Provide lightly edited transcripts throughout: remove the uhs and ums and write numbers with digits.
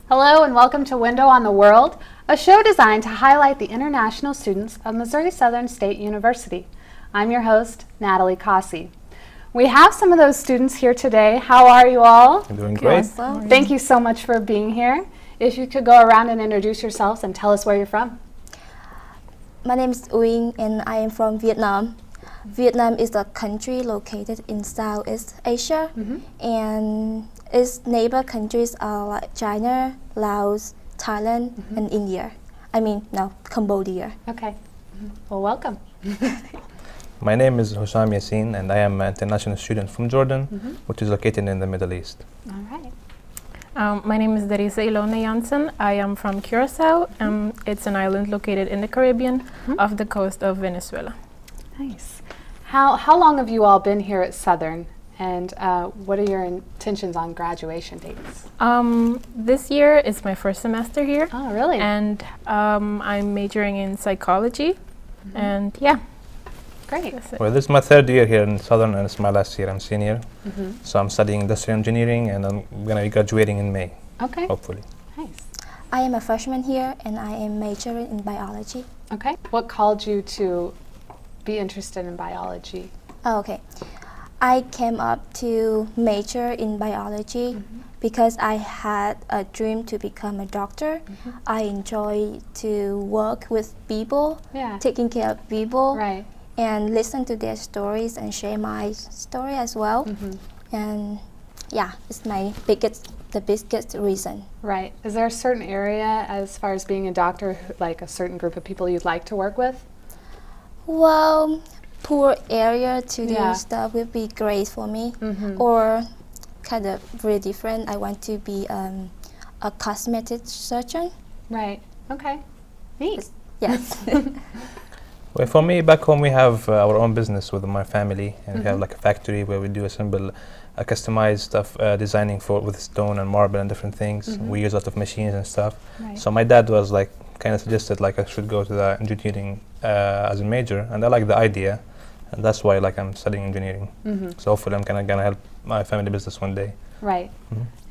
Hello and welcome to Window on the World, a show designed to highlight the international students of Missouri Southern State University. I'm your host, Natalie Cossey. We have some of those students here today. How are you all? I'm doing great. Awesome. Thank you so much for being here. If you could go around and introduce yourselves and tell us where you're from. My name is Uyen and I am from Vietnam. Vietnam is a country located in Southeast Asia, and its neighbor countries are like China, Laos, Thailand, and India. Cambodia. Okay. Well, welcome. My name is Hussam Yassin and I am an international student from Jordan, which is located in the Middle East. All right. My name is Darrissa Jansen. I am from Curacao. It's an island located in the Caribbean off the coast of Venezuela. Nice. How long have you all been here at Southern, and what are your intentions on graduation dates? This year is my first semester here. Oh, really? And I'm majoring in psychology, and yeah. Great. Well, this is my third year here in Southern and it's my last year. I'm senior. So I'm studying industrial engineering and I'm going to be graduating in May. Okay. Hopefully. Nice. I am a freshman here and I am majoring in biology. Okay. What called you to be interested in biology? Oh, okay. I came up to major in biology because I had a dream to become a doctor. I enjoy to work with people, taking care of people. Right. And listen to their stories and share my story as well. And yeah, it's the biggest reason. Right. Is there a certain area as far as being a doctor, like a certain group of people you'd like to work with? Well, poor area to do stuff would be great for me. Or kind of really different. I want to be a cosmetic surgeon. Right. Okay. Neat. Yes. Well, for me, back home we have our own business with my family, and we have like a factory where we do assemble customized stuff, designing with stone and marble and different things. We use a lot of machines and stuff. Right. So my dad was like kind of suggested like I should go to the engineering as a major, and I like the idea, and that's why like I'm studying engineering. So hopefully I'm kind of gonna help my family business one day. Right.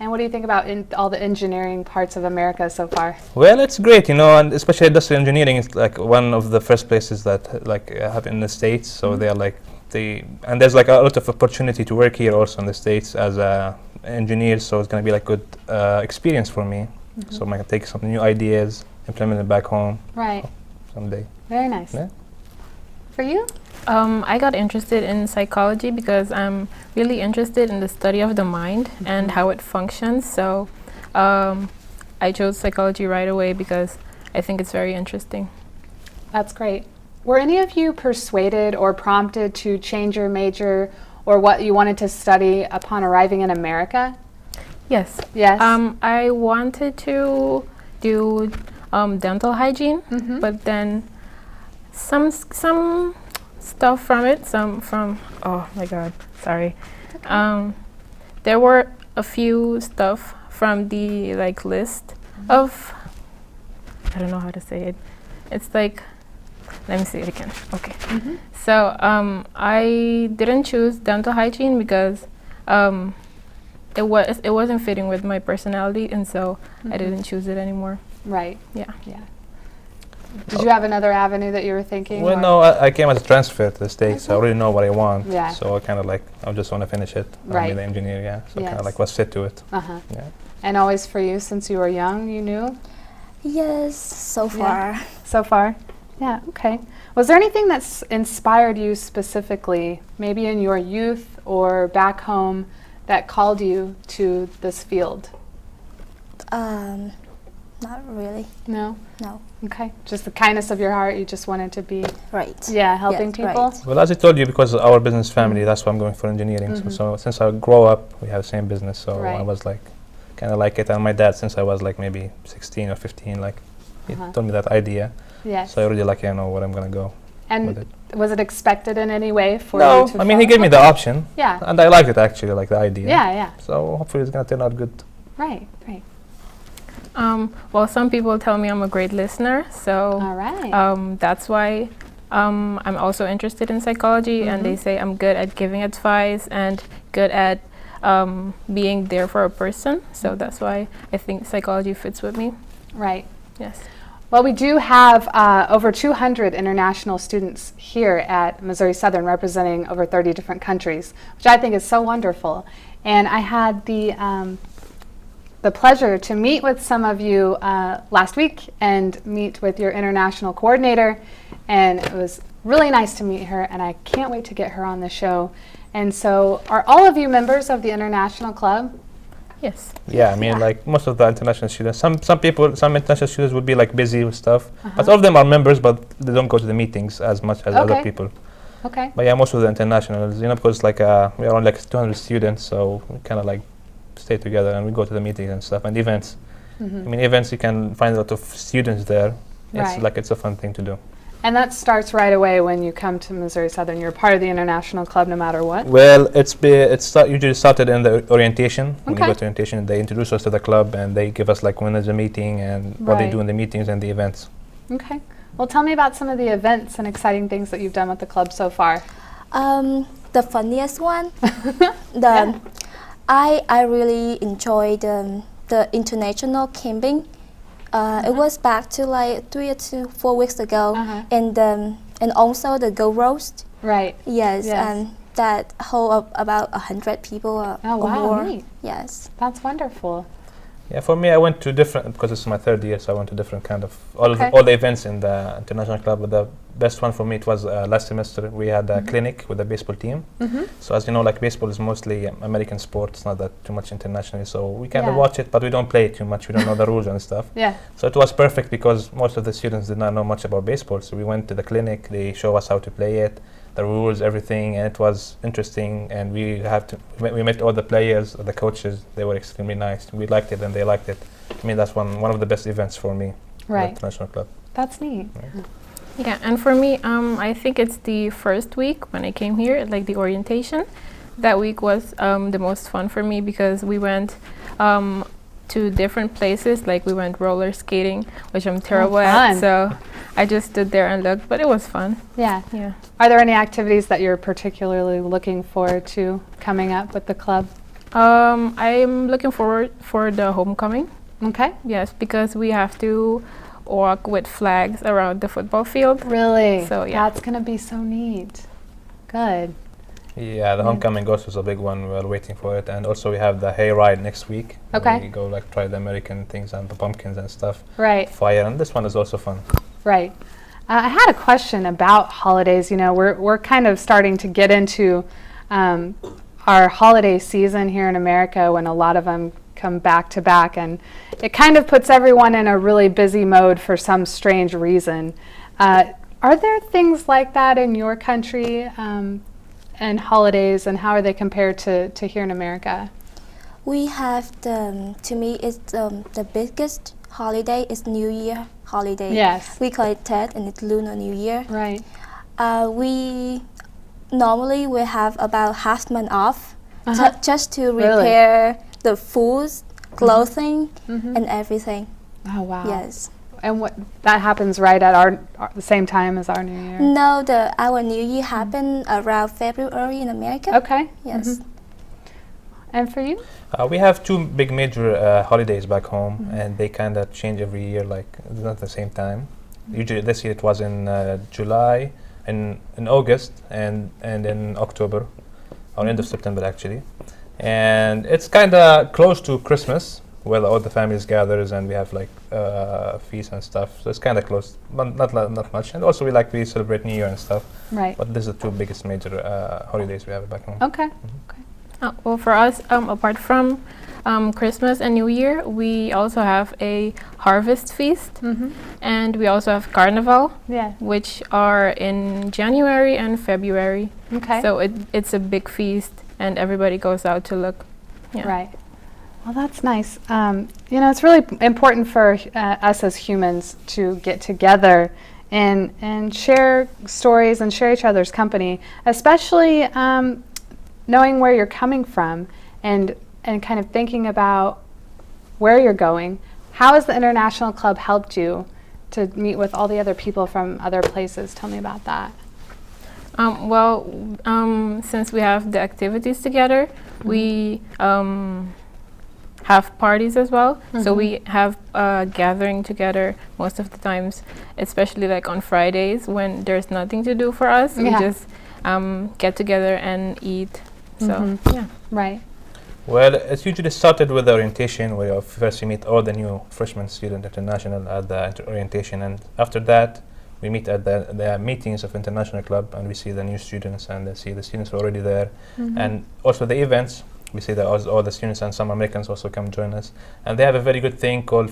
And what do you think about all the engineering parts of America so far? Well, it's great, you know, and especially industrial engineering is like one of the first places that like happen in the States. So they are like and there's like a lot of opportunity to work here also in the States as a engineer. So it's going to be like good experience for me. So I'm going to take some new ideas, implement it back home. Right. Someday. Very nice. Yeah. For you? I got interested in psychology because I'm really interested in the study of the mind and how it functions. So I chose psychology right away because I think it's very interesting. That's great. Were any of you persuaded or prompted to change your major or what you wanted to study upon arriving in America? Yes. Yes. I wanted to do dental hygiene, but then some stuff oh my god, sorry. There were a few stuff from the like list of, I don't know how to say it. It's like, let me say it again. Okay. So I didn't choose dental hygiene because it wasn't fitting with my personality, and so I didn't choose it anymore. Right. Yeah. Yeah. Did you have another avenue that you were thinking? Well, no, I came as a transfer to the States, so I already know what I want. Yeah. So I kind of like, I just want to finish it. Right. I'm the engineer, yeah. So Yes. kind of like, let's sit to it. Yeah. And always for you, since you were young, you knew? Yes, so far. So far? Yeah, okay. Was there anything that's inspired you specifically, maybe in your youth or back home, that called you to this field? Not really. No? No. Okay. Just the kindness of your heart, you just wanted to be, Right. helping Yes, people? right. Well, as I told you, because of our business family, that's why I'm going for engineering. So since I grow up, we have the same business. So I was like, kind of like it. And my dad, since I was like maybe 16 or 15, like he told me that idea. Yes. So I already like, I know where I'm going to go with it. Was it expected in any way for you to I mean, he follow? gave me the option. Yeah. And I liked it actually, like the idea. Yeah. So hopefully it's going to turn out good. Right. Well, some people tell me I'm a great listener, so All right. that's why I'm also interested in psychology, and they say I'm good at giving advice and good at being there for a person. So that's why I think psychology fits with me. Right. Yes. Well, we do have over 200 international students here at Missouri Southern representing over 30 different countries, which I think is so wonderful. And I had the pleasure to meet with some of you last week and meet with your international coordinator, and it was really nice to meet her, and I can't wait to get her on the show. And so, are all of you members of the International Club? Yes. Yeah, I mean, like most of the international students, some international students would be like busy with stuff, but all of them are members, but they don't go to the meetings as much as other people. Okay. But yeah, most of the internationals, you know, because like we are only like 200 students, so we kind of like stay together and we go to the meetings and stuff and events. I mean, events, you can find a lot of students there. It's like it's a fun thing to do. And that starts right away when you come to Missouri Southern. You're part of the International Club no matter what? Well, usually started in the orientation. When you go to orientation, they introduce us to the club and they give us like when there's a meeting and what they do in the meetings and the events. Okay. Well, tell me about some of the events and exciting things that you've done with the club so far. The funniest one, I really enjoyed the international camping. It was back to like 3 to 4 weeks ago, and also the go roast. Right. Yes, and that hold up about 100 people or more. Neat. Yes. That's wonderful. Yeah, for me, I went to different, because it's my 3rd year, so I went to different kind of, all the events in the International Club. But the best one for me, it was last semester, we had a clinic with the baseball team. So as you know, like baseball is mostly American sport, it's not that too much internationally, so we kind of watch it, but we don't play it too much, we don't know the rules and stuff. So it was perfect because most of the students did not know much about baseball, so we went to the clinic, they show us how to play it, the rules, everything, and it was interesting, and we met all the players, the coaches, they were extremely nice. We liked it and they liked it. I mean, that's one of the best events for me, the International Club. That's neat. Yeah, and for me, I think it's the first week when I came here, like the orientation. That week was the most fun for me because we went to different places, like we went roller skating, which I'm terrible at, so I just stood there and looked, but it was fun. Yeah. Yeah. Are there any activities that you're particularly looking forward to coming up with the club? I'm looking forward for the homecoming. Okay. Yes, because we have to walk with flags around the football field. Really? So yeah. That's going to be so neat. Good. Yeah, the homecoming also is a big one. We're waiting for it, and also we have the hay ride next week. Okay. We go like try the American things and the pumpkins and stuff. Right. Fire, and this one is also fun. Right. I had a question about holidays. You know, we're kind of starting to get into our holiday season here in America when a lot of them come back to back, and it kind of puts everyone in a really busy mode for some strange reason. Are there things like that in your country? And holidays, and how are they compared to here in America? We have to me, it's the biggest holiday is New Year holiday. Yes. We call it Tet, and it's Lunar New Year. Right. We normally we have about half month off just to Really? repair the foods, clothing, and everything. Oh, wow. Yes. And what that happens right at the same time as our New Year? No, our New Year happened around February in America. Okay. Yes. And for you? We have 2 big major holidays back home, and they kind of change every year, like it's not the same time. Usually this year it was in July, in August, and in October, or end of September actually. And it's kind of close to Christmas, where all the families gathers and we have like feasts and stuff. So it's kind of close, but not much. And also we celebrate New Year and stuff. Right. But these are the 2 biggest major holidays we have back home. Okay. Okay. Well, for us, apart from Christmas and New Year, we also have a harvest feast, and we also have Carnival, which are in January and February. Okay. So it's a big feast, and everybody goes out to look. Yeah. Right. Well, that's nice. You know, it's really important for us as humans to get together and share stories and share each other's company, especially knowing where you're coming from and kind of thinking about where you're going. How has the International Club helped you to meet with all the other people from other places? Tell me about that. Since we have the activities together, we have parties as well. So we have gathering together most of the times, especially like on Fridays when there's nothing to do for us. We just get together and eat. So yeah. Right. Well, it's usually started with the orientation, where first you meet all the new freshman student international at the orientation, and after that we meet at the meetings of international club, and we see the new students and see the students who are already there, and also the events. We see that all the students and some Americans also come join us, and they have a very good thing called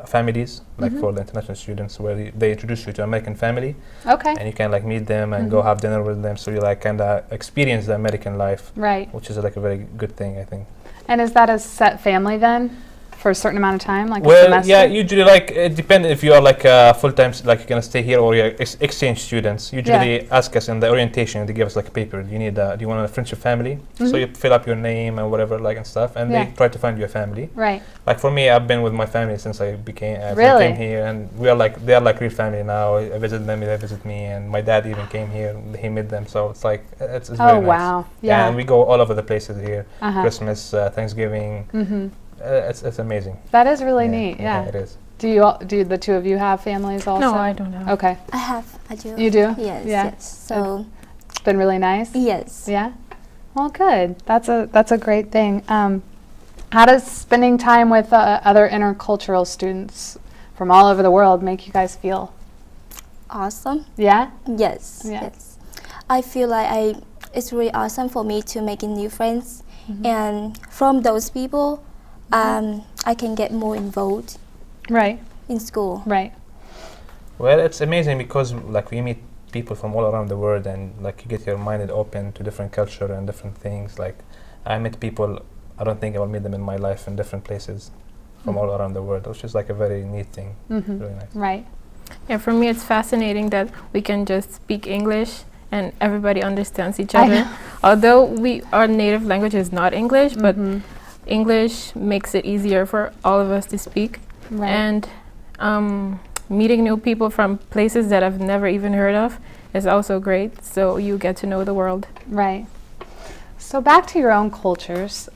families, like for the international students, where they introduce you to American family. Okay. And you can like meet them and go have dinner with them, so you like kind of experience the American life, Right. which is like a very good thing, I think. And is that a set family then, for a certain amount of time, like a Well, semester? yeah, usually like it depends if you are like full-time, like you're gonna stay here, or you're exchange students. Usually they ask us in the orientation, they give us like a paper. Do you want a friendship family? So you fill up your name and whatever, like and stuff, and they try to find you a family. Right. Like for me, I've been with my family since I became Really? came here, and they are like real family now. I visit them, they visit me, and my dad even came here. He met them, so it's like it's very Oh nice. wow. Yeah. And we go all over the places here. Uh-huh. Christmas, Thanksgiving. It's amazing. That is really neat. Yeah, Yeah. it is. Do the two of you have families also? No, I don't have. Okay. I do. You do? Yes, Yeah. yes. So, It's been really nice. yes. Yeah. Well, good. That's a great thing. How does spending time with other intercultural students from all over the world make you guys feel? Awesome. Yeah. Yes, Yeah. yes. I feel like it's really awesome for me to making new friends, and from those people, I can get more involved Right. in school. Right. Well, it's amazing because like we meet people from all around the world, and like you get your mind open to different culture and different things. Like I met people, I don't think I will meet them in my life in different places from all around the world, which is like a very neat thing. Really nice. Right. Yeah, for me it's fascinating that we can just speak English and everybody understands each I other. know. Although our native language is not English, but English makes it easier for all of us to speak. Right. And meeting new people from places that I've never even heard of is also great. So you get to know the world. Right. So back to your own cultures.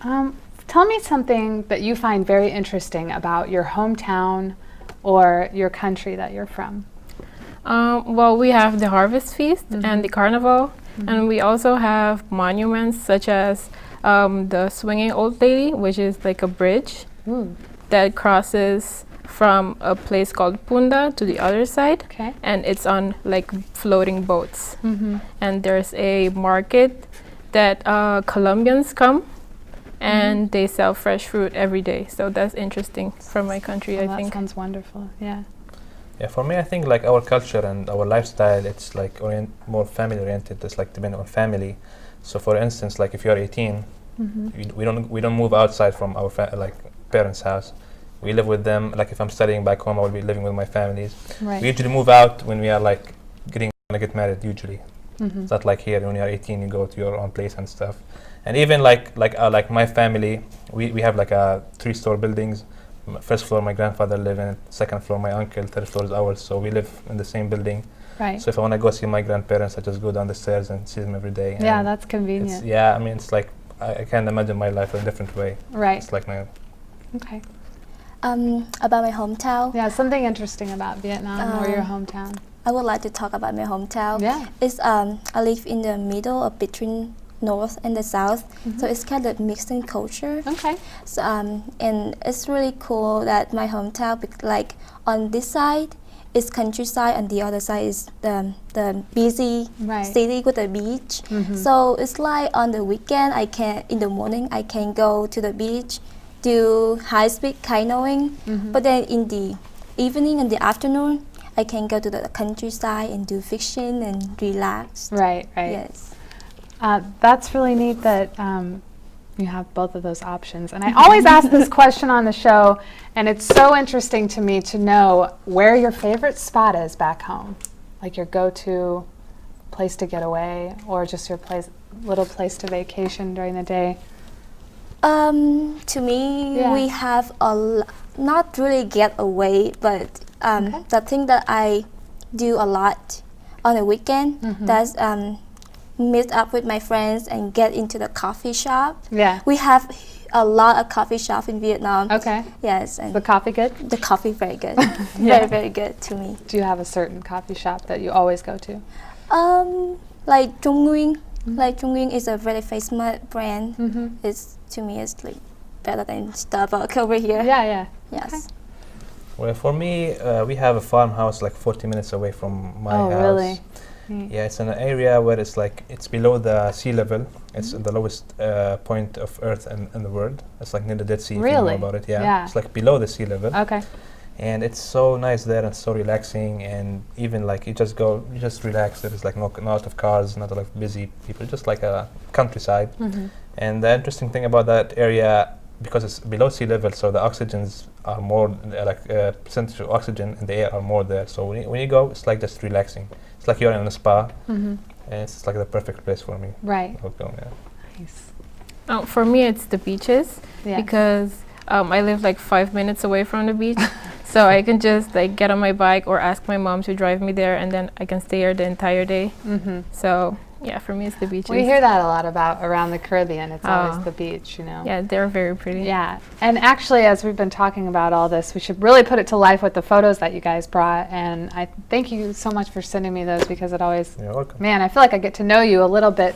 Tell me something that you find very interesting about your hometown or your country that you're from. Well, we have the Harvest Feast and the Carnival, and we also have monuments such as the Swinging Old Lady, which is like a bridge that crosses from a place called Punda to the other side, Okay. and it's on like floating boats. And there's a market that Colombians come and they sell fresh fruit every day. So that's interesting from my country, Well, I that think. sounds wonderful. Yeah. Yeah, for me, I think like our culture and our lifestyle, it's like more family oriented. It's like depending on family. So, for instance, like if you are 18, we don't move outside from our like parents' house. We live with them. Like if I'm studying back home, I will be living with my families. Right. We usually move out when we are like gonna get married. Usually, it's not like here when you are 18, you go to your own place and stuff. And even like my family, we have like 3-story buildings. First floor my grandfather live in, second floor my uncle, third floor is ours, so we live in the same building. Right. So if I want to go see my grandparents, I just go down the stairs and see them every day. Yeah, And that's convenient. yeah, I mean, it's like I can't imagine my life in a different way. Right. It's like now. Okay. About my hometown, Yeah, something interesting about Vietnam or your hometown. I would like to talk about my hometown. Yeah. It's I live in the middle of between north and the south, so it's kind of mixed in culture. Okay. So, and it's really cool that my hometown, like on this side is countryside and the other side is the busy Right. city with the beach. So it's like on the weekend in the morning I can go to the beach, do high-speed canoeing, but then in the evening and the afternoon I can go to the countryside and do fishing and relax. Right, right. Yes. That's really neat that you have both of those options. And I always ask this question on the show, and it's so interesting to me to know where your favorite spot is back home, like your go-to place to get away, or just your little place to vacation during the day. To me, Yeah. we have not really get away, but the thing that I do a lot on a weekend, that's meet up with my friends and get into the coffee shop. Yeah. We have a lot of coffee shops in Vietnam. Okay. Yes, and The coffee good? the coffee very good. Yeah. Very good to me. Do you have a certain coffee shop that you always go to? Like Uyen Nguyen. Like Uyen Nguyen is a very famous brand. It's to me it's like better than Starbucks over here. Yeah, yeah. Yes. Okay. Well, for me, we have a farmhouse like 40 minutes away from my house. Oh, really? Yeah, it's in an area where it's like it's below the sea level. It's the lowest point of Earth in the world. It's like near the Dead Sea. If you know Really? about it, yeah. Yeah. It's like below the sea level, Okay. and it's so nice there and so relaxing. And even like you just relax. There is like not a lot of cars, not a lot of busy people. Just like a countryside. And the interesting thing about that area, because it's below sea level, so the oxygens are more percentage of oxygen in the air are more there. So when you go, it's like just relaxing. It's like you're in a spa, and it's like the perfect place for me. Right. Okay, yeah. Nice. For me, it's the beaches Yeah. because I live like 5 minutes away from the beach, so I can just like get on my bike or ask my mom to drive me there, and then I can stay here the entire day. So yeah, for me, it's the beaches. We hear that a lot about around the Caribbean. It's Oh. always the beach, you know. Yeah, they're very pretty. Yeah, and actually, as we've been talking about all this, we should really put it to life with the photos that you guys brought. And I thank you so much for sending me those because it always, You're welcome. man, I feel like I get to know you a little bit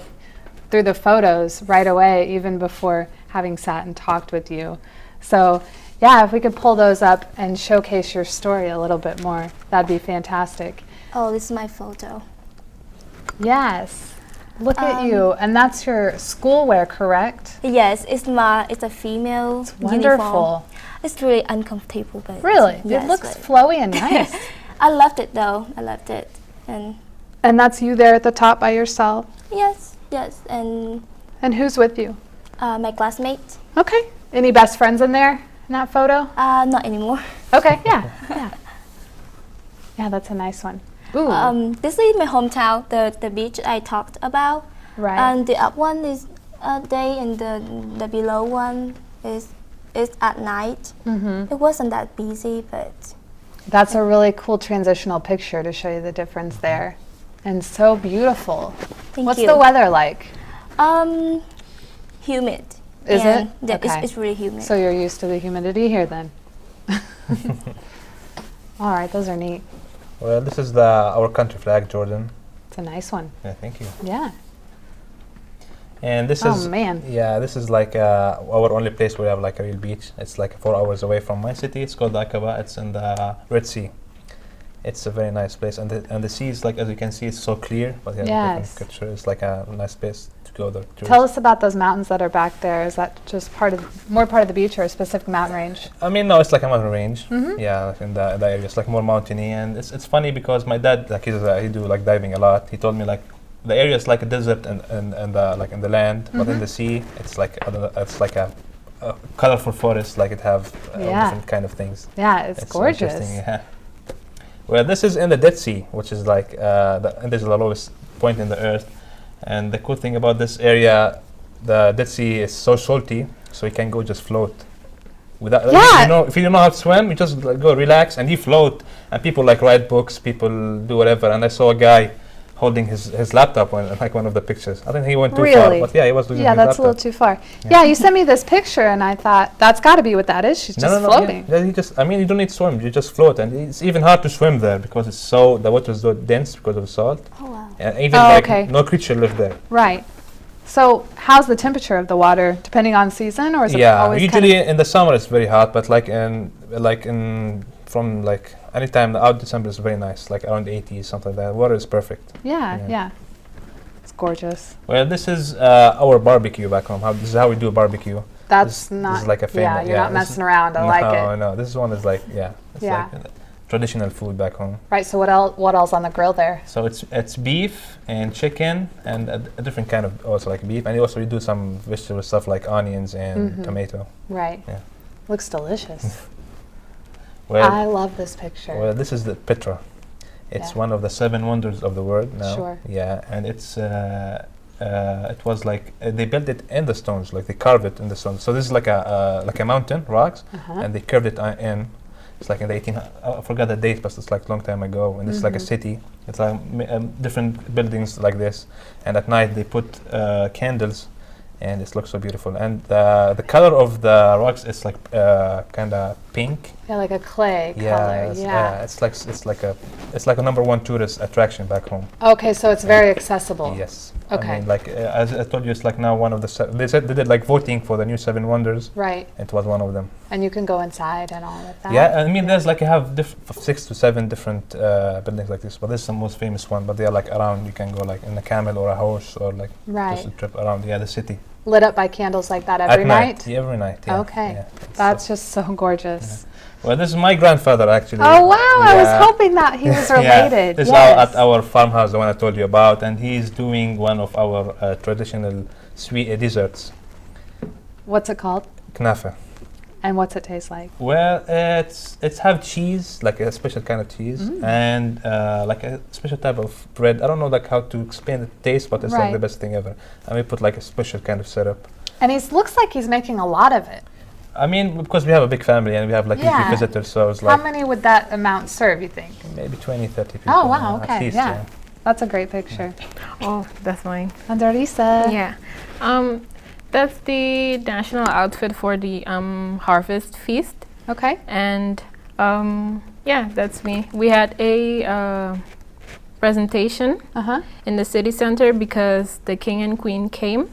through the photos right away, even before having sat and talked with you. So, yeah, if we could pull those up and showcase your story a little bit more, that'd be fantastic. Oh, this is my photo. Yes. Look at you, and that's your schoolwear, correct? Yes, it's a female uniform. Wonderful. It's really uncomfortable, but Really? yes, it looks but flowy and nice. I loved it though. I loved it, and And that's you there at the top by yourself? yes, And who's with you? my classmate. Okay. Any best friends in there in that photo? Not anymore. Okay, yeah, yeah. Yeah, that's a nice one. Ooh, This is my hometown, the beach I talked about. right. And the up one is day, and the below one is at night. It wasn't that busy, but That's a really cool transitional picture to show you the difference there. And so beautiful. thank What's you. the weather like? Humid. Is And it? yeah, Okay. it's really humid. So you're used to the humidity here then. All right, those are neat. Well, this is our country flag, Jordan. It's a nice one. Yeah, thank you. Yeah. And this Oh, is man. Yeah, this is like our only place where we have like a real beach. It's like 4 hours away from my city. It's called Aqaba. It's in the Red Sea. It's a very nice place, and the sea is like, as you can see, it's so clear. But yeah, Yes. different culture. It's like a nice place to go there. Tell us about those mountains that are back there. Is that just more part of the beach or a specific mountain range? I mean, no, it's like a mountain range. Yeah, like in the area, it's like more mountainy, and it's funny because my dad, like he do like diving a lot. He told me like the area is like a desert and like in the land, but in the sea, it's like a colorful forest. Like it have Yeah. different kind of things. Yeah, it's So gorgeous. interesting, yeah. Well, this is in the Dead Sea, which is like and this is the lowest point in the earth. And the cool thing about this area, the Dead Sea is so salty, so you can go just float. Without, Yeah. if you don't know how to swim, you just like, go relax and you float. And people like write books, people do whatever. And I saw a guy holding his laptop on like one of the pictures. I think he went too far, Really? but yeah, he was using Yeah, his that's a laptop. little too far. Yeah, you sent me this picture, and I thought that's got to be what that is. She's just floating. Yeah, I mean, you don't need to swim. You just float, and it's even hard to swim there because the water is so dense because of the salt. Oh wow. And even Oh, like okay. no creature live there. Right. So, how's the temperature of the water, depending on season, or is it Yeah, always usually in the summer it's very hot, but from like anytime out December is very nice, like around 80s, something like that. Water is perfect. Yeah, Yeah. yeah. It's gorgeous. Well, this is our barbecue back home. This is how we do a barbecue. That's This not. is like a yeah, famous. you're not this messing around. I no, like it. No, this one is like it's Yeah. like traditional food back home. Right. So what else on the grill there? So it's beef and chicken and a different kind of also like beef, and also we do some vegetable stuff like onions and tomato. Right. Yeah. Looks delicious. Well, I love this picture. well, this is the Petra. It's Yeah. one of the 7 wonders of the world now. Sure. Yeah, and it was like they built it in the stones, like they carved it in the stones. So this is like a mountain, rocks, and they curved it in. It's like in the 18, I forgot the date, but it's like a long time ago. And it's like a city. It's like different buildings like this. And at night they put candles, and it looks so beautiful. And the color of the rocks is like kind of pink. Yeah, like a clay color. It's like a #1 tourist attraction back home. Okay, so it's very accessible. Yes. Okay. I mean, like as I told you, it's like now one of the. They said they did like voting for the new 7 wonders. Right. It was one of them. And you can go inside and all of that. Yeah, I mean, there's like I have 6 to 7 different buildings like this, but this is the most famous one. But they are like around. You can go like in a camel or a horse or like just a trip around the city. Lit up by candles like that every night? Yeah, every night. Yeah. Okay, yeah. That's just so gorgeous. Yeah. Well, this is my grandfather actually. Oh wow! I was hoping that he was related. This is at our farmhouse, the one I told you about, and he's doing one of our traditional sweet desserts. What's it called? Knafe. And what's it taste like? Well, it's have cheese, like a special kind of cheese, and like a special type of bread. I don't know like how to explain the taste, but it's like the best thing ever. And we put like a special kind of syrup. And he looks like he's making a lot of it. I mean, because we have a big family and we have like 50 visitors, so it's like... How many would that amount serve, you think? Maybe 20, 30 people. Oh, wow, okay, at least, yeah. That's a great picture. Oh, that's mine. And Darrissa. Yeah. That's the national outfit for the Harvest Feast. Okay. And yeah, that's me. We had a presentation in the city center because the king and queen came.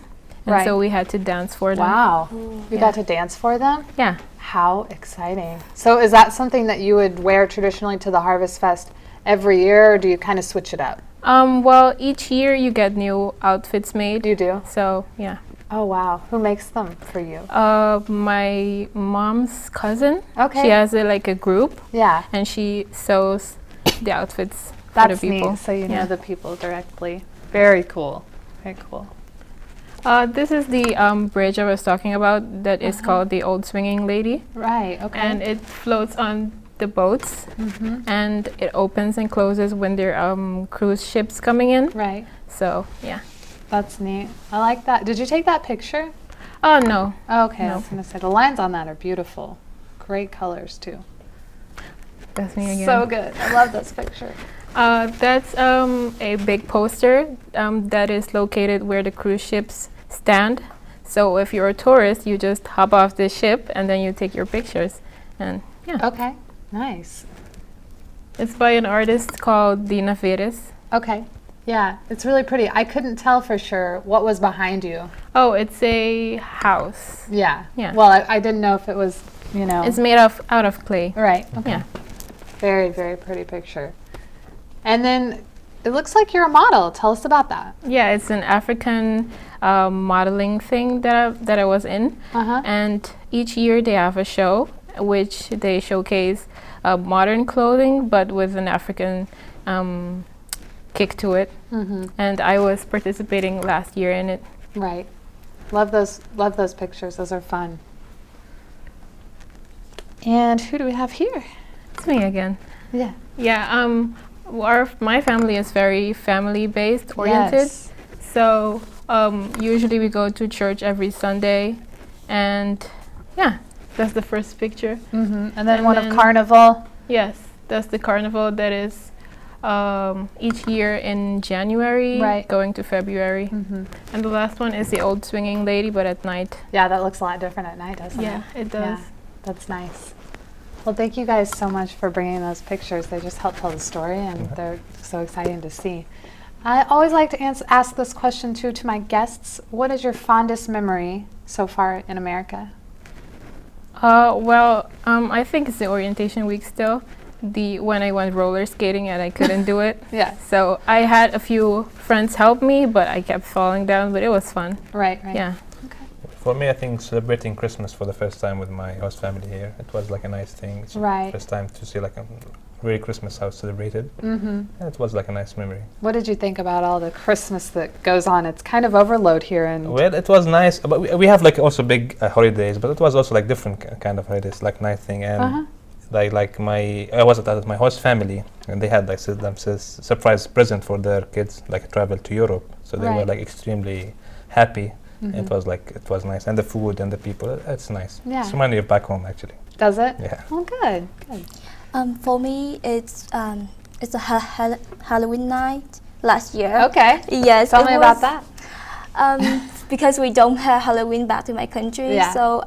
And so we had to dance for them. Wow. You got to dance for them? Yeah. How exciting. So is that something that you would wear traditionally to the Harvest Fest every year, or do you kind of switch it up? Well, each year you get new outfits made. You do? So, yeah. Oh, wow. Who makes them for you? My mom's cousin. Okay. She has like a group. Yeah. And she sews the outfits for the people. Neat, so you know the people directly. Very cool. Very cool. This is the bridge I was talking about that is called the Old Swinging Lady. Right, okay. And it floats on the boats, and it opens and closes when there are cruise ships coming in. Right. So, yeah. That's neat. I like that. Did you take that picture? Oh, no. Oh, okay, no. I was going to say, the lines on that are beautiful. Great colors, too. That's me again. So good. I love this picture. That's a big poster that is located where the cruise ships stand. So if you're a tourist, you just hop off the ship and then you take your pictures. And yeah. Okay, nice. It's by an artist called Dina Veres. Okay, yeah, it's really pretty. I couldn't tell for sure what was behind you. Oh, it's a house. Yeah. Yeah. Well, I didn't know if it was, you know. It's made out of clay. Right. Okay. Yeah. Very, very pretty picture. And then it looks like you're a model. Tell us about that. Yeah, it's an African modeling thing that I was in. And each year they have a show which they showcase modern clothing but with an African kick to it. And I was participating last year in it. Right. Love those pictures. Those are fun. And who do we have here? It's me again. Yeah. Yeah, my family is very family-based oriented. Yes. So usually we go to church every Sunday, and yeah, that's the first picture. And then one of Carnival. Yes, that's the carnival that is each year in January, going to February. And the last one is the Old Swinging Lady, but at night. Yeah, that looks a lot different at night, doesn't it? Yeah, it does. Yeah, that's nice. Well, thank you guys so much for bringing those pictures. They just help tell the story, and they're so exciting to see. I always like to ask this question, too, to my guests. What is your fondest memory so far in America? Well, I think it's the orientation week still. When I went roller skating and I couldn't do it. Yeah. So I had a few friends help me, but I kept falling down, but it was fun. Right. Yeah. For me, I think celebrating Christmas for the first time with my host family here, it was like a nice thing. It's the first time to see like a really Christmas house celebrated. And it was like a nice memory. What did you think about all the Christmas that goes on? It's kind of overload here. Well, it was nice, but we have like also big holidays, but it was also like different kind of holidays, like nice thing. And I was at my host family, and they had like surprise present for their kids, like travel to Europe. So they were like extremely happy. It was nice, and the food and the people. It's nice. Yeah. It's reminding me of back home actually. Does it? Yeah. Oh, good, good. For me, it's a Halloween night last year. Okay. Yes. Tell it me about was, that. Because we don't have Halloween back to my country, Yeah. so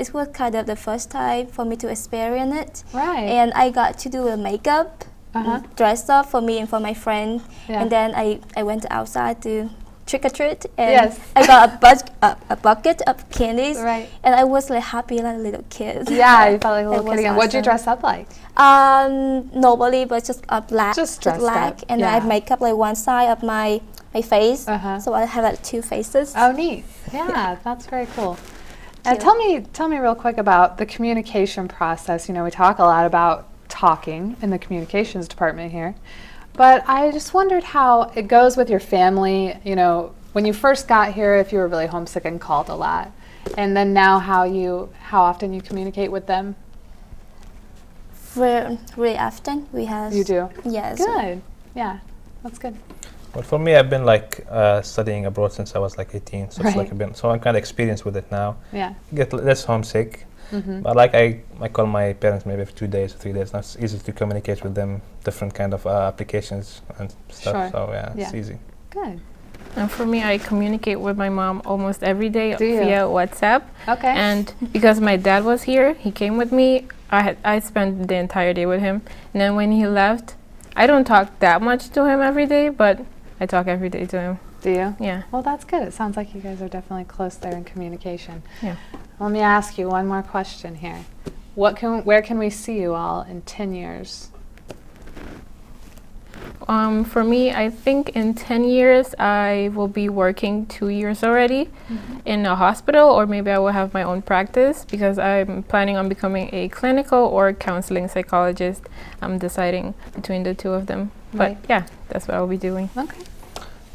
it was kind of the first time for me to experience it. Right. And I got to do a makeup, dress up for me and for my friend. Yeah. And then I went outside to trick or treat, and Yes. I got a bucket of candies. Right. And I was like happy like a little kid. Yeah, you felt like a little It kid was again. What'd you awesome. dress up like? Nobody, but just black. Just dressed black, up, and yeah. I make up like one side of my face, Uh-huh. so I have like two faces. Oh, neat. Yeah, that's very cool. Thank Tell me real quick about the communication process. You know, we talk a lot about talking in the communications department here, but I just wondered how it goes with your family. You know, when you first got here, if you were really homesick and called a lot, and then now how often you communicate with them. Really often we have. You do. Yes. Good. Yeah, that's good. Well, for me, I've been like studying abroad since I was like 18, so it's Right. like so I'm kind of experienced with it now. Yeah. Get less homesick, but like I call my parents maybe for 2 days or 3 days. Now it's easy to communicate with them, different kind of applications and stuff. Sure. So yeah, it's Yeah. easy. Good. And for me, I communicate with my mom almost every day Do you? via WhatsApp. Okay. And because my dad was here, he came with me. I spent the entire day with him. And then when he left, I don't talk that much to him every day, but I talk every day to him. Do you? Yeah. Well, that's good. It sounds like you guys are definitely close there in communication. Yeah. Let me ask you one more question here. Where can we see you all in 10 years? For me, I think in 10 years, I will be working 2 years already in a hospital, or maybe I will have my own practice because I'm planning on becoming a clinical or counseling psychologist. I'm deciding between the two of them. Right. But yeah, that's what I'll be doing. Okay.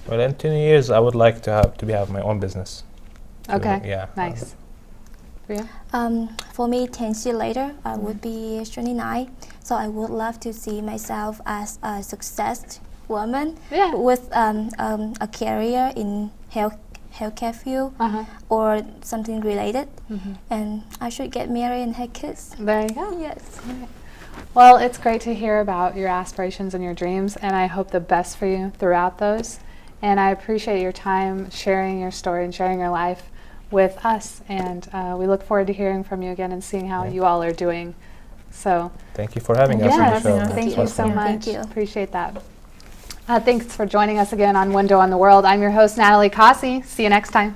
Well, in 10 years, I would like to have my own business. Okay. Yeah. Nice. For you? For me, 10 years later, I would be 29. So I would love to see myself as a success woman Yeah. with a career in healthcare field or something related. And I should get married and have kids. There you go. Yes. Well, it's great to hear about your aspirations and your dreams, and I hope the best for you throughout those. And I appreciate your time sharing your story and sharing your life with us. And we look forward to hearing from you again and seeing how you all are doing. So, Thank you for having us on the yes, show. thank It you was so fun. much. Thank you. Appreciate that. Thanks for joining us again on Window on the World. I'm your host, Natalie Cossey. See you next time.